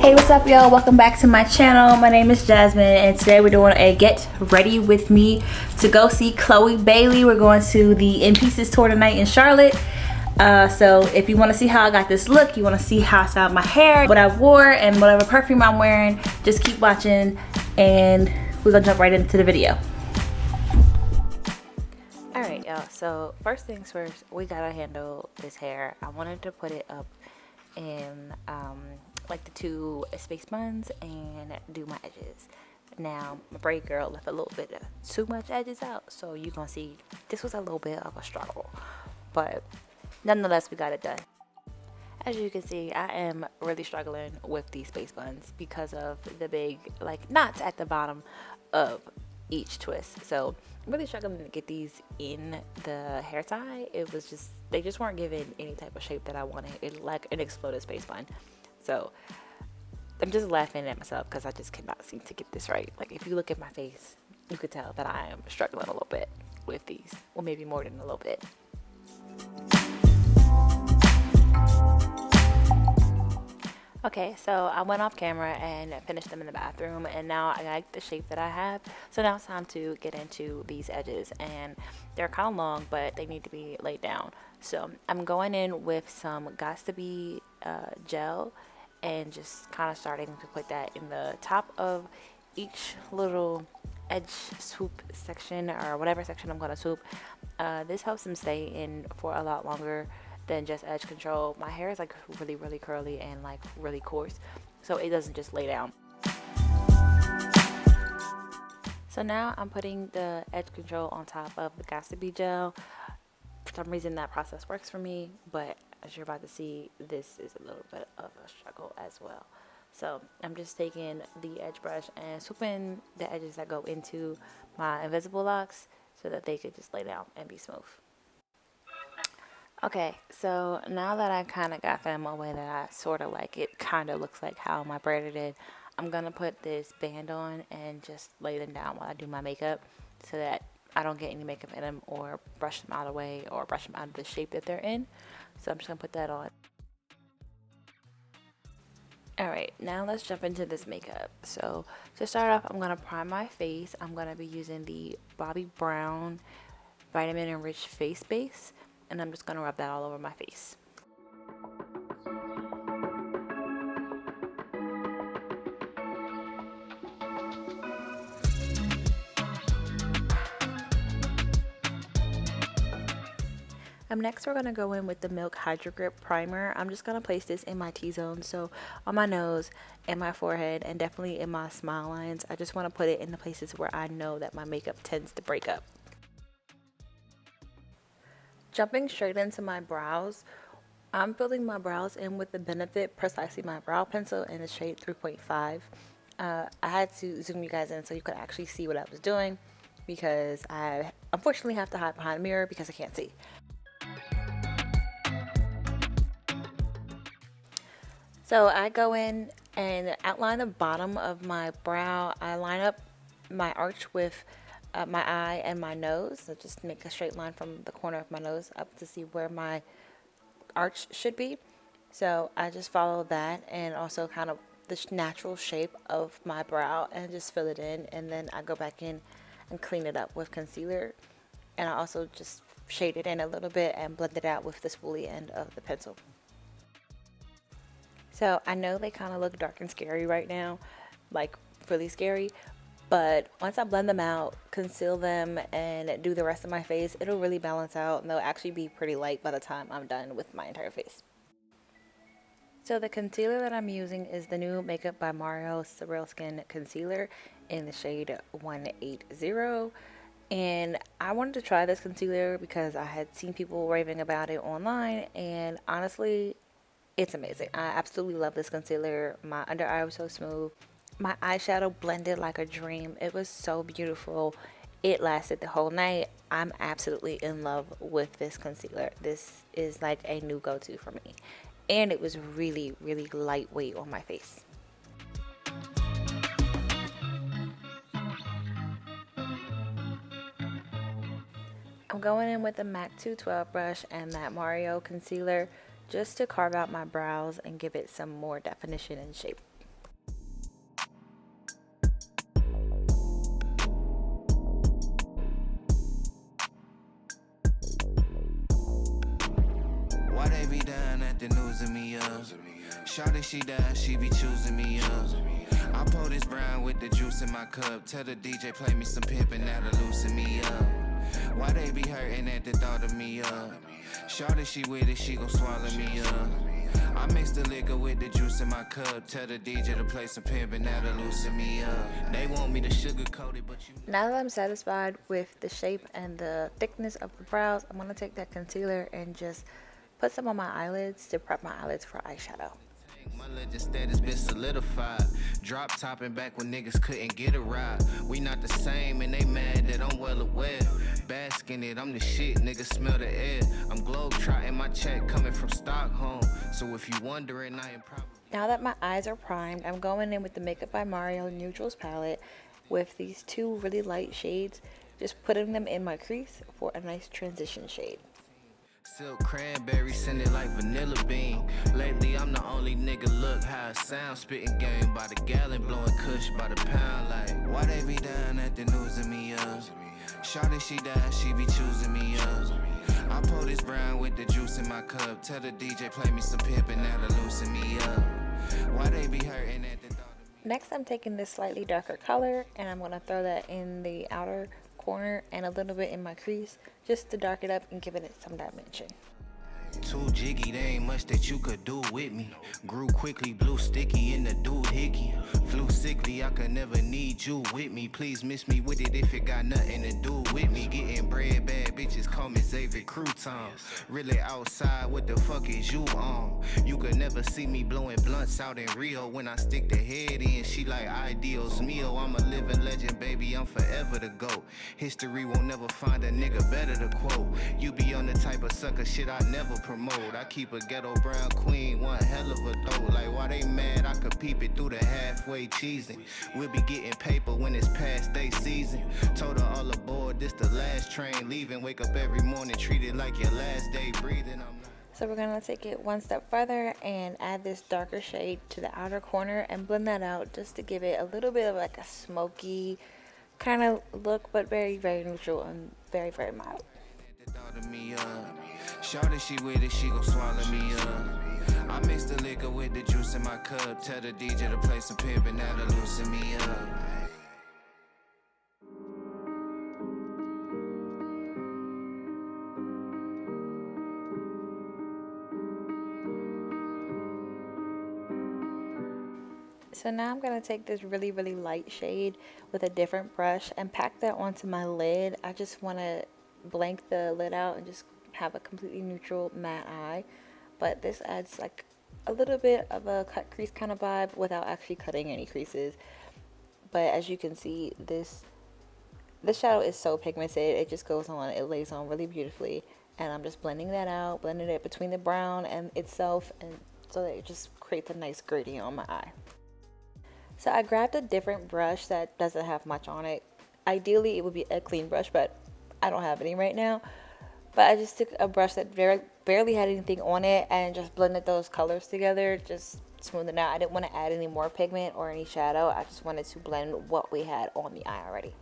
Hey, what's up y'all? Welcome back to my channel. My name is Jazmyn and today we're doing a get ready with me to go see Chloe Bailey. We're going to the In Pieces tour tonight in Charlotte. So if you want to see how I got this look, you want to see how I styled my hair, what I wore, and whatever perfume I'm wearing, just keep watching and we're gonna jump right into the video. Alright y'all, so first things first, we gotta handle this hair. I wanted to put it up in like the two space buns and do my edges. Now my braid girl left a little bit of too much edges out, so you're gonna see this was a little bit of a struggle, but nonetheless we got it done. As you can see, I am really struggling with these space buns because of the big like knots at the bottom of each twist. So I'm really struggling to get these in the hair tie. It was just, they just weren't given any type of shape that I wanted. It like an exploded space bun. So I'm just laughing at myself because I just cannot seem to get this right. Like if you look at my face, you could tell that I am struggling a little bit with these, or maybe more than a little bit. Okay, so I went off camera and finished them in the bathroom, and now I like the shape that I have. So now it's time to get into these edges, and they're kind of long, but they need to be laid down. So I'm going in with some Gots to Be gel, and just kind of starting to put that in the top of each little edge swoop section, or whatever section I'm going to swoop. This helps them stay in for a lot longer than just edge control. My hair is like really curly and like really coarse, so it doesn't just lay down. So now I'm putting the edge control on top of the Gots to Be gel. For some reason that process works for me, but as you're about to see, this is a little bit of a struggle as well. So I'm just taking the edge brush and swooping the edges that go into my invisible locks so that they could just lay down and be smooth. Okay, so now that I kind of got them a way that I sort of like, it kind of looks like how my braider did, I'm going to put this band on and just lay them down while I do my makeup so that I don't get any makeup in them or brush them out of the way or brush them out of the shape that they're in. So I'm just going to put that on. Alright, now let's jump into this makeup. So to start off, I'm going to prime my face. I'm going to be using the Bobbi Brown Vitamin Enriched Face Base, and I'm just going to rub that all over my face. Next we're going to go in with the Milk Hydro Grip Primer. I'm just going to place this in my T-zone, so on my nose and my forehead, and definitely in my smile lines. I just want to put it in the places where I know that my makeup tends to break up. Jumping straight into my brows, I'm filling my brows in with the Benefit Precisely My Brow Pencil in the shade 3.5. I had to zoom you guys in so you could actually see what I was doing, because I unfortunately have to hide behind a mirror because I can't see. So I go in and outline the bottom of my brow. I line up my arch with my eye and my nose. So just make a straight line from the corner of my nose up to see where my arch should be. So I just follow that, and also kind of the natural shape of my brow, and just fill it in, and then I go back in and clean it up with concealer, and I also just shade it in a little bit and blend it out with the spoolie end of the pencil. So I know they kind of look dark and scary right now, like really scary, but once I blend them out, conceal them, and do the rest of my face, it'll really balance out, and they'll actually be pretty light by the time I'm done with my entire face. So the concealer that I'm using is the new Makeup by Mario Surreal Skin Concealer in the shade 180. And I wanted to try this concealer because I had seen people raving about it online, and honestly, it's amazing. I absolutely love this concealer. My under eye was so smooth. My eyeshadow blended like a dream. It was so beautiful. It lasted the whole night. I'm absolutely in love with this concealer. This is like a new go-to for me. And it was really lightweight on my face. I'm going in with the MAC 212 brush and that Mario concealer just to carve out my brows and give it some more definition and shape. losing me up. Shawty, she down, she be choosing me up. I pour this brown with the juice in my cup. Tell the DJ play me some pimpin', that'll loosen me up. Why they be hurting at the thought of me up? Shawty, she with it, she gon' swallow me up. I mix the liquor with the juice in my cup. Tell the DJ to play some pimpin', that'll loosen me up. They want me to sugarcoat it, but you... Now that I'm satisfied with the shape and the thickness of the brows, I'm going to take that concealer and just put some on my eyelids to prep my eyelids for eyeshadow. My legend status been solidified. Drop topping back when niggas couldn't get a ride. We not the same and they mad that I'm well aware. Basking it, I'm the shit, niggas smell the air. I'm globe trotting, my check coming from Stockholm. So if you wondering, I am proud. Now that my eyes are primed, I'm going in with the Makeup by Mario Neutrals palette with these two really light shades, just putting them in my crease for a nice transition shade. Silk cranberry, send it like vanilla bean. Lately I'm the only nigga, look how it sound. Spitting game by the gallon, blowing kush by the pound. Like, why they be down at the news of me up? Shawty, she down, she be choosing me up. I pour this brown with the juice in my cup. Tell the DJ play me some pimpin', that'll loosen me up. Why they be hurting at the thought of me? Next I'm taking this slightly darker color and I'm going to throw that in the outer corner and a little bit in my crease just to darken it up and giving it some dimension. Too jiggy, there ain't much that you could do with me. Grew quickly, blue sticky in the dude hickey. Flew sickly, I could never need you with me. Please miss me with it if it got nothing to do with me. Getting bread, bad bitches call me Xavier Crouton. Really outside, what the fuck is you on? You could never see me blowing blunts out in Rio. When I stick the head in, she like ideals mio. I'm a living legend, baby, I'm forever the GOAT. History won't never find a nigga better to quote. You be on the type of sucker shit I never promote. I keep a ghetto brown queen, one hell of a dough. Like, why they mad? I could peep it through the halfway cheesing. We'll be getting paper when it's past day season. Told her all aboard, this the last train leaving. Wake up every morning, treat it like your last day breathing. So we're going to take it one step further and add this darker shade to the outer corner and blend that out just to give it a little bit of like a smoky kind of look, but very, very neutral and very, very mild. Shawty, she with it, she gon' swallow me up. I mix the liquor with the juice in my cup. Tell the DJ to play some pimpin', that'll loosen me up. So now I'm going to take this really, really light shade with a different brush and pack that onto my lid. I just want to blank the lid out and just have a completely neutral matte eye. But this adds like a little bit of a cut crease kind of vibe without actually cutting any creases. But as you can see, this shadow is so pigmented. It just goes on, it lays on really beautifully. And I'm just blending that out, blending it between the brown and itself, and so that it just creates a nice gradient on my eye. So I grabbed a different brush that doesn't have much on it. Ideally it would be a clean brush, but I don't have any right now. But I just took a brush that barely had anything on it and just blended those colors together, just smooth it out. I didn't want to add any more pigment or any shadow. I just wanted to blend what we had on the eye already.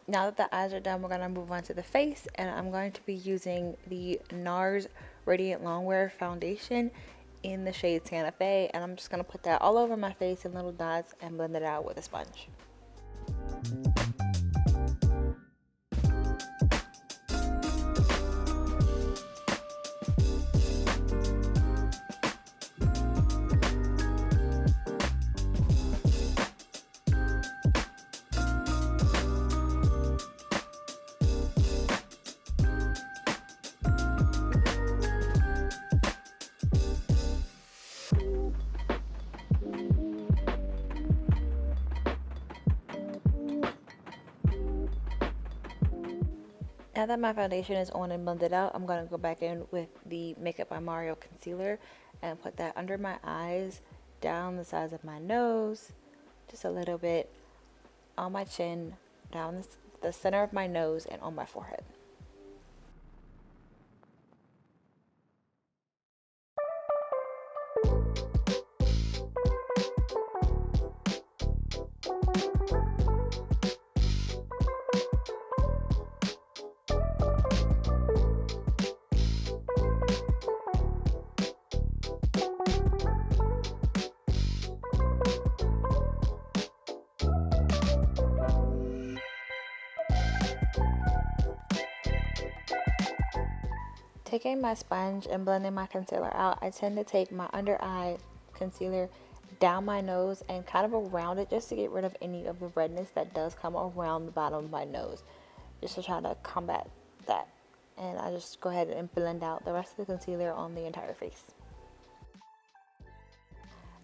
Now that the eyes are done, we're going to move on to the face, and I'm going to be using the NARS Radiant Longwear Foundation in the shade Santa Fe, and I'm just going to put that all over my face in little dots and blend it out with a sponge. Now that my foundation is on and blended out, I'm going to go back in with the Makeup by Mario concealer and put that under my eyes, down the sides of my nose, just a little bit on my chin, down the center of my nose, and on my forehead. Taking my sponge and blending my concealer out, I tend to take my under eye concealer down my nose and kind of around it just to get rid of any of the redness that does come around the bottom of my nose, just to try to combat that. And I just go ahead and blend out the rest of the concealer on the entire face.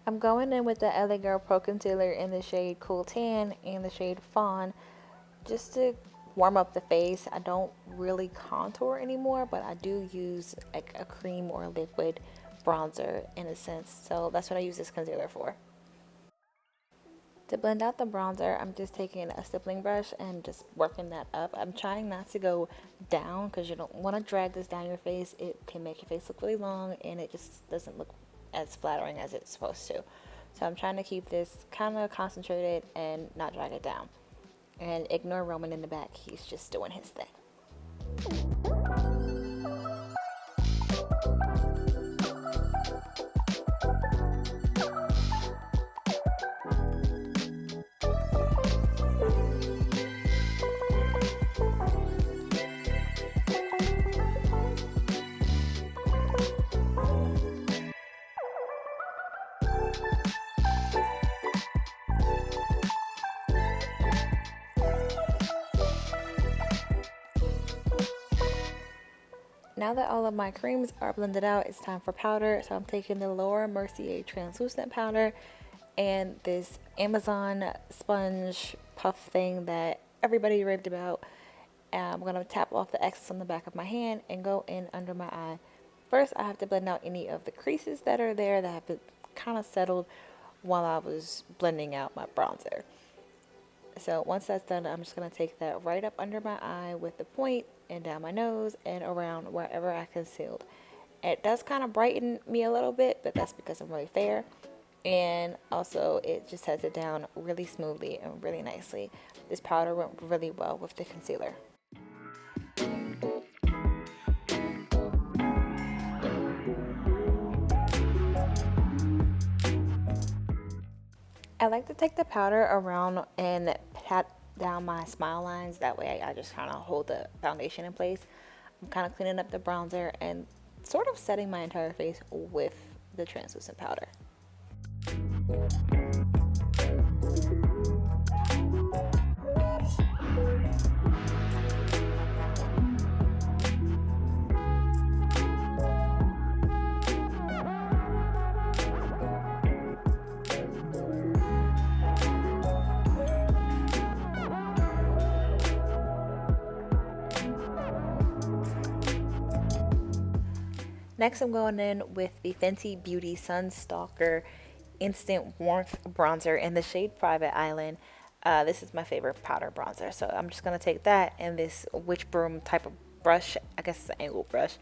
I'm going in with the LA Girl Pro Concealer in the shade Cool Tan and the shade Fawn just to warm up the face. I don't really contour anymore, but I do use like a cream or a liquid bronzer in a sense. So that's what I use this concealer for. To blend out the bronzer, I'm just taking a stippling brush and just working that up. I'm trying not to go down because you don't want to drag this down your face. It can make your face look really long and it just doesn't look as flattering as it's supposed to. So I'm trying to keep this kind of concentrated and not drag it down. And ignore Roman in the back, he's just doing his thing. Now that all of my creams are blended out, it's time for powder. So I'm taking the Laura Mercier translucent powder and this Amazon sponge puff thing that everybody raved about. I'm going to tap off the excess on the back of my hand and go in under my eye. First, I have to blend out any of the creases that are there that have been kind of settled while I was blending out my bronzer. So once that's done, I'm just going to take that right up under my eye with the point and down my nose and around wherever I concealed. It does kind of brighten me a little bit, but that's because I'm really fair. And also it just sets it down really smoothly and really nicely. This powder went really well with the concealer. I like to take the powder around and pat down my smile lines. That way I just kind of hold the foundation in place. I'm kind of cleaning up the bronzer and sort of setting my entire face with the translucent powder. Next, I'm going in with the Fenty Beauty Sun Stalker Instant Warmth Bronzer in the shade Private Island. This is my favorite powder bronzer, so I'm just going to take that and this witch broom type of brush, I guess it's an angled brush,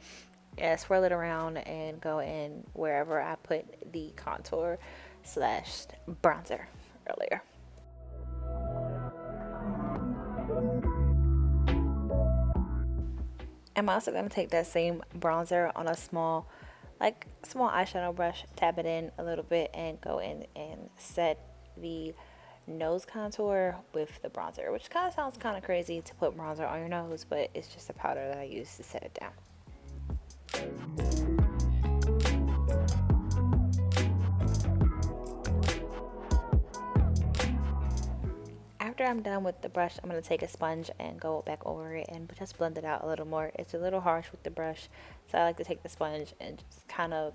swirl it around and go in wherever I put the contour slash bronzer earlier. I'm also going to take that same bronzer on a small eyeshadow brush, tap it in a little bit, and go in and set the nose contour with the bronzer, which kind of sounds kind of crazy to put bronzer on your nose, but it's just a powder that I use to set it down. After I'm done with the brush, I'm going to take a sponge and go back over it and just blend it out a little more. It's a little harsh with the brush, so I like to take the sponge and just kind of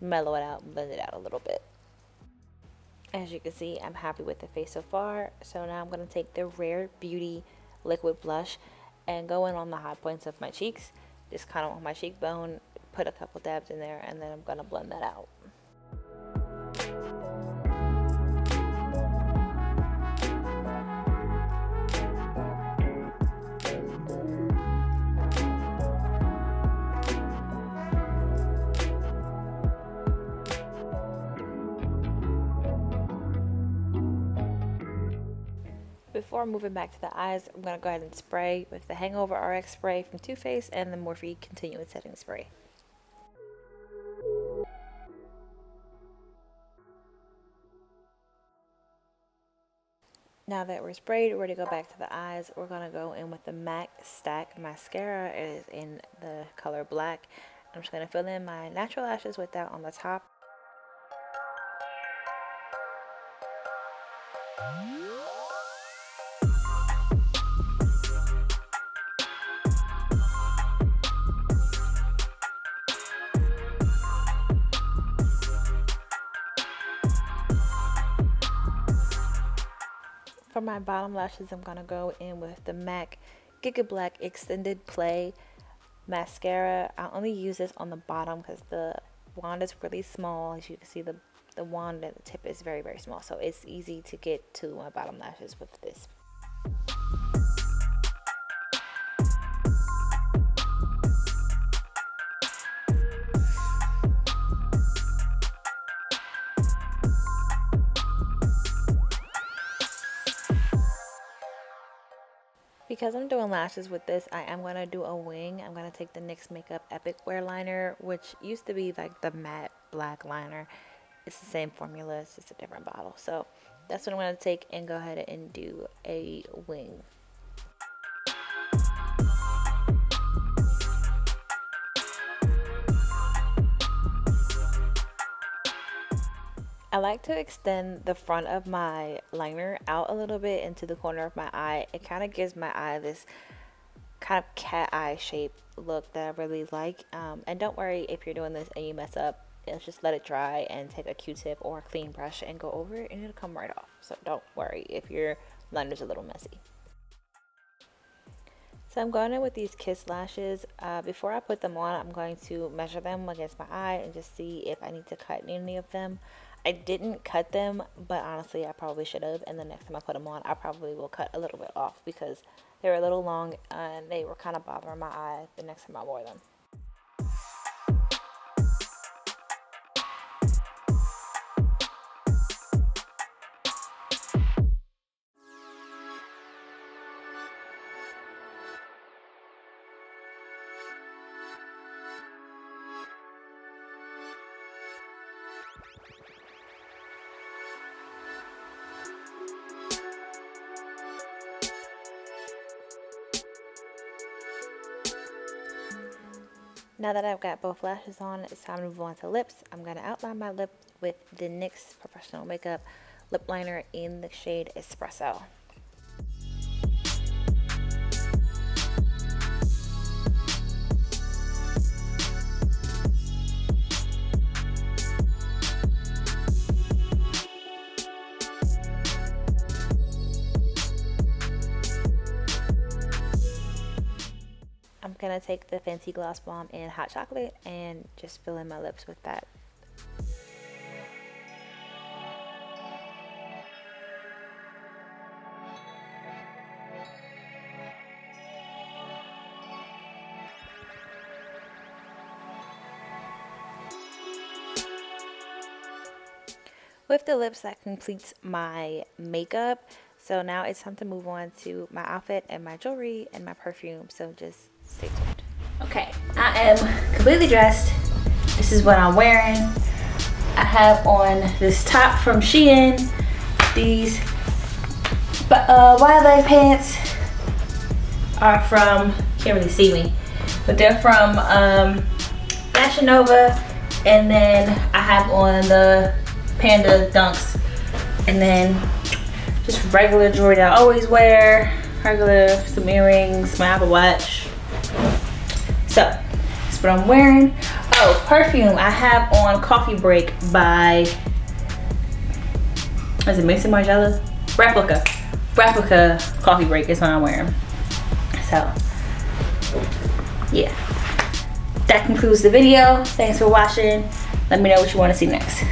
mellow it out and blend it out a little bit. As you can see, I'm happy with the face so far. So now I'm going to take the Rare Beauty liquid blush and go in on the high points of my cheeks, just kind of on my cheekbone, put a couple dabs in there, and then I'm going to blend that out. Before moving back to the eyes, I'm going to go ahead and spray with the Hangover RX spray from Too Faced and the Morphe Continuous Setting Spray. Now that we're sprayed, we're ready to go back to the eyes. We're going to go in with the MAC Stack Mascara. It is in the color black. I'm just going to fill in my natural lashes with that on the top. For my bottom lashes, I'm going to go in with the MAC Giga Black Extended Play Mascara. I only use this on the bottom because the wand is really small. As you can see, the wand at the tip is very, very small. So it's easy to get to my bottom lashes with this. Because I'm doing lashes with this, I am going to do a wing. I'm going to take the NYX Makeup Epic Wear Liner, which used to be like the matte black liner. It's the same formula, it's just a different bottle. So that's what I'm going to take and go ahead and do a wing. I like to extend the front of my liner out a little bit into the corner of my eye. It kind of gives my eye this kind of cat eye shape look that I really like. And don't worry if you're doing this and you mess up. Just let it dry and take a Q-tip or a clean brush and go over it and it'll come right off. So don't worry if your liner's a little messy. So I'm going in with these Kiss lashes. Before I put them on, I'm going to measure them against my eye and just see if I need to cut any of them. I didn't cut them, but honestly I probably should have, and the next time I put them on I probably will cut a little bit off because they were a little long and they were kind of bothering my eye the next time I wore them. Now that I've got both lashes on, it's time to move on to lips. I'm going to outline my lip with the NYX Professional Makeup Lip Liner in the shade Espresso. I'm going to take the Fenty Gloss Bomb in Hot Chocolate and just fill in my lips with that. With the lips, that completes my makeup. So now it's time to move on to my outfit and my jewelry and my perfume. So just stay tuned. Okay, I am completely dressed. This is what I'm wearing. I have on this top from Shein. These wide leg pants are from, can't really see me, but they're from Fashion Nova. And then I have on the Panda Dunks, and then just regular jewelry that I always wear, some earrings, my Apple Watch. So that's what I'm wearing. Oh, perfume. I have on Coffee Break by, is it Mason Margiela? Replica Coffee Break is what I'm wearing. So yeah, that concludes the video. Thanks for watching. Let me know what you want to see next.